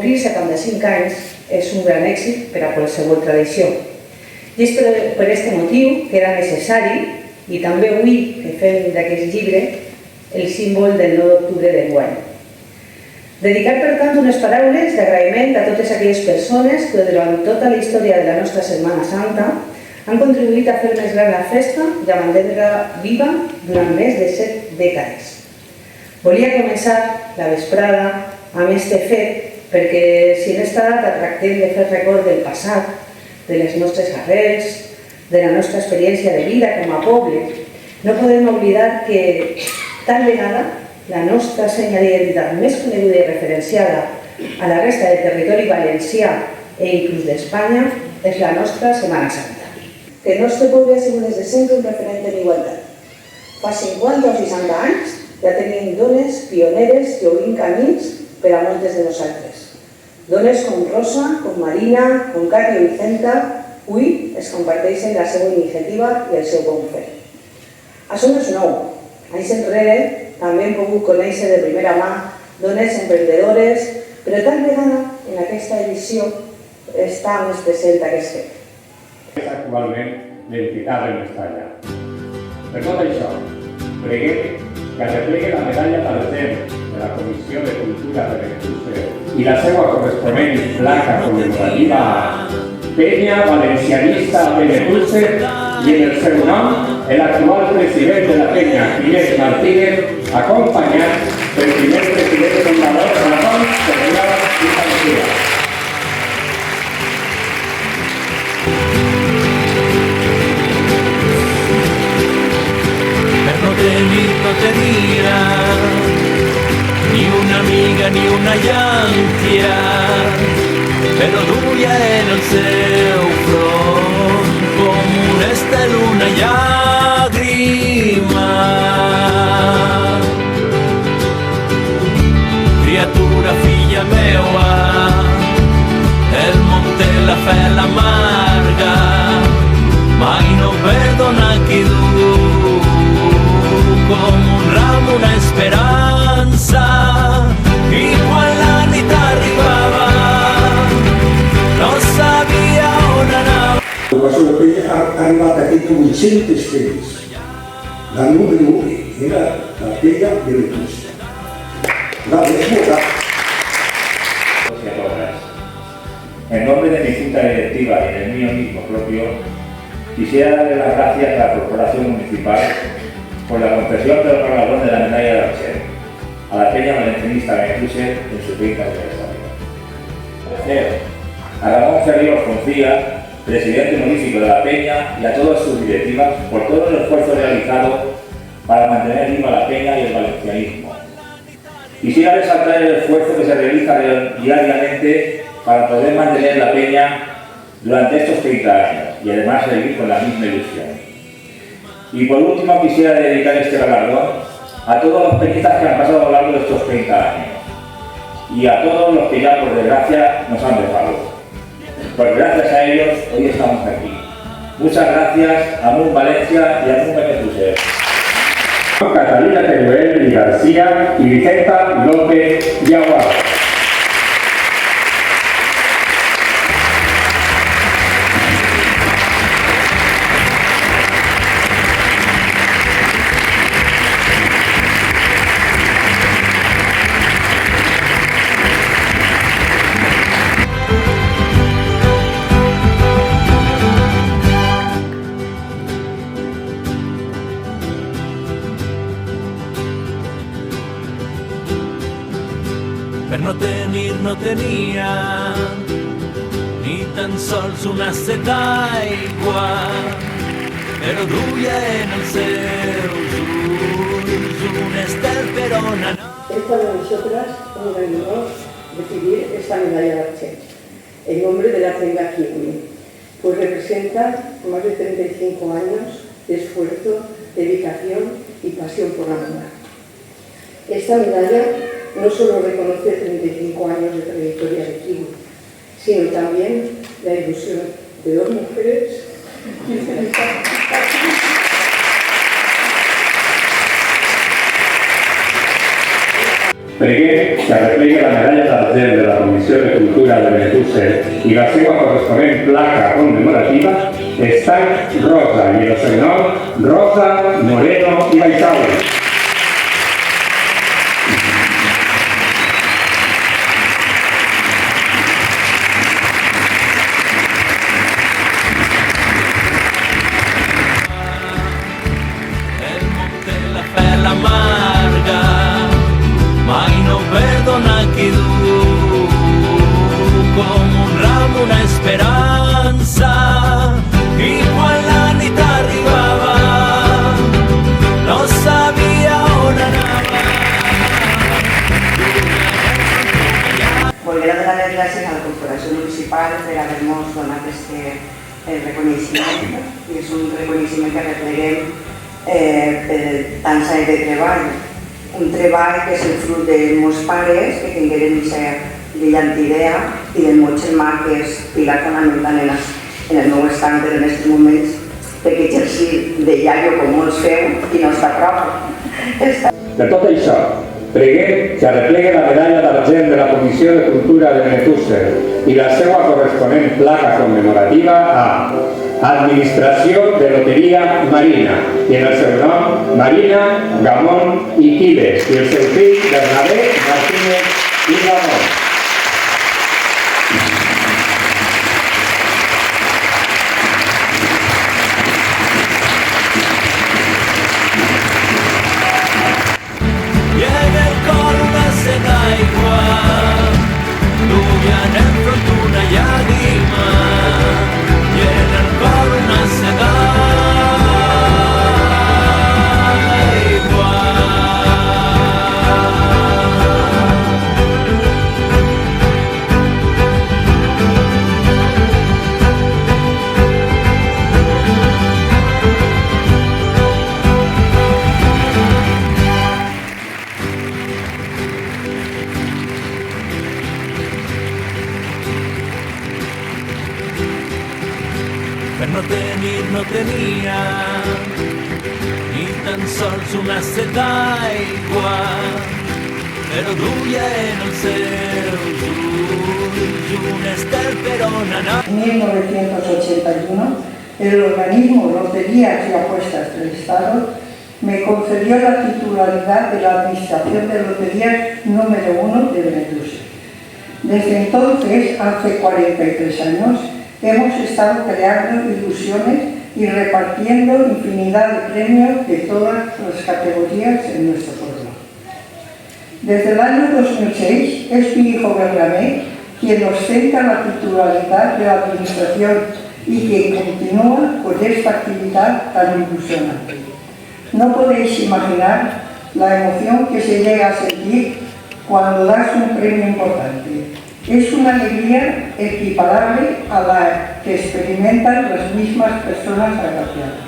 complir 75 anys és un gran èxit per a qualsevol tradició. I és per aquest motiu que era necessari, i també avui que fem d'aquest llibre, el símbol del 9 d'octubre d'enguany. Dedicar, per tant, unes paraules d'agraïment a totes aquelles persones que durant tota la història de la nostra Setmana Santa han contribuït a fer més gran la festa i a mantenir-la viva durant més de 7 dècades. Volia començar la vesprada amb aquest fet perquè si en aquesta data tractem de fer record del passat, de les nostres arrels, de la nostra experiència de vida com a poble, no podem oblidar que tal vegada la nostra senya d'identitat més coneguda i referenciada a la resta del territori valencià e inclús d'Espanya és la nostra Setmana Santa. Que el nostre poble ha sigut des de sempre un referent en igualtat. Fa 50 o 60 anys ja tenim dones pioneres que obrim camins per a moltes de nosaltres. Dones com Rosa, com Marina, com Cati o Vicenta, avui es comparteixen la seva iniciativa i el seu bon fer. Això no és nou. Anys enrere també hem pogut conèixer de primera mà dones emprendedores, però tal vegada en aquesta edició està més present aquest fet. És actualment l'entitat de Mestalla. Per tot això, preguem que es replegui la medalla Palacén de la Comissió de Cultura de Benetússer i la seva corresponent placa commemorativa a Penya Valencianista Benetússer i en el seu nom l'actual president de la Penya, Inés Martínez, acompanyat pel primer president fundador Ramon Serrano i García. No tenía ni una amiga ni una llantia, però duia en el seu front com una estel, una llàgrima. Criatura, filla meua, el món té la fel amarga, mai no perdona qui du com un ram, una esperança, i quan la nit arribava no sabia on anava. L'educació de Penya ha arribat aquí amb 800 fills. La número 1 era la Penya Benetússer. La desboca. En nombre de mi Junta Directiva y del mío mismo propio, quisiera darle las gracias a la Corporación Municipal por la concesión del galardón de la medalla de Palacén a la Peña Valencianista Benetússer en su 30 aniversario. A Ramón Ferríos Foncía, presidente honorífico de la Peña, y a todas sus directivas por todo el esfuerzo realizado para mantener viva la Peña y el valencianismo. Quisiera resaltar el esfuerzo que se realiza diariamente para poder mantener la Peña durante estos 30 años y además seguir con la misma ilusión. Y por último quisiera dedicar este galardón a todos los peñistas que han pasado a lo largo de estos 30 años y a todos los que ya por desgracia nos han dejado. Pues gracias a ellos hoy estamos aquí. Muchas gracias a MUN Valencia y a MUN Benetússer. Catalina Teruel y García y Vicenta López y Aguado. Per no tenia ni tan sols una set d'aigua, però duia en els seus ulls un estel per on anar. Es para nosotras un gran honor recibir esta medalla de Archet en nombre de la Penya Kiwi, pues representa más de 35 años de esfuerzo, dedicación y pasión por la moda. Esta medalla no solo reconoce 35 años de trayectoria de Kiwi, sino también la ilusión de dos mujeres Preguem que arreplegui la medalla d'argent de la Comissió de Cultura de Benetússer i la seva corresponent placa commemorativa Estat Rosa i el seu nom Rosa Moreno i Baixau. Volver a donar les gràcies a la Corporació Municipal per haver-nos donat aquest reconeixement, i és un reconeixement que repleguem per tants anys de treball. Un treball que és el fruit de molts pares que tingueren aquesta brillant idea i del meu germà, que és pilar fonamental en el meu estàndard en aquests moments, perquè exercir de iaio com molts feu i no està a prop. De tot això, preguem que arreplegui la medalla d'argent de la Comissió de Cultura de Benetússer i la seva corresponent placa commemorativa a Administració de Loteria Marina i en el seu nom Marina, Gamón i Quiles i el seu fill Bernabé Martínez i Gamón. No tenia ni tan sols una set d'aigua, però duia en els seus ulls un estel per on anar. En 1981, el organismo Loterías y Apuestas del Estado me concedió la titularidad de la Administración de Loterías número 1 de Benetússer. Desde entonces, hace 43 años, hemos estado creando ilusiones y repartiendo infinidad de premios de todas las categorías en nuestro pueblo. Desde el año 2006 es mi hijo Bernabé quien ostenta la titularidad de la administración y quien continúa con esta actividad tan ilusionante. No podéis imaginar la emoción que se llega a sentir cuando das un premio importante. Es una alegría equiparable a la que experimentan las mismas personas agraciadas.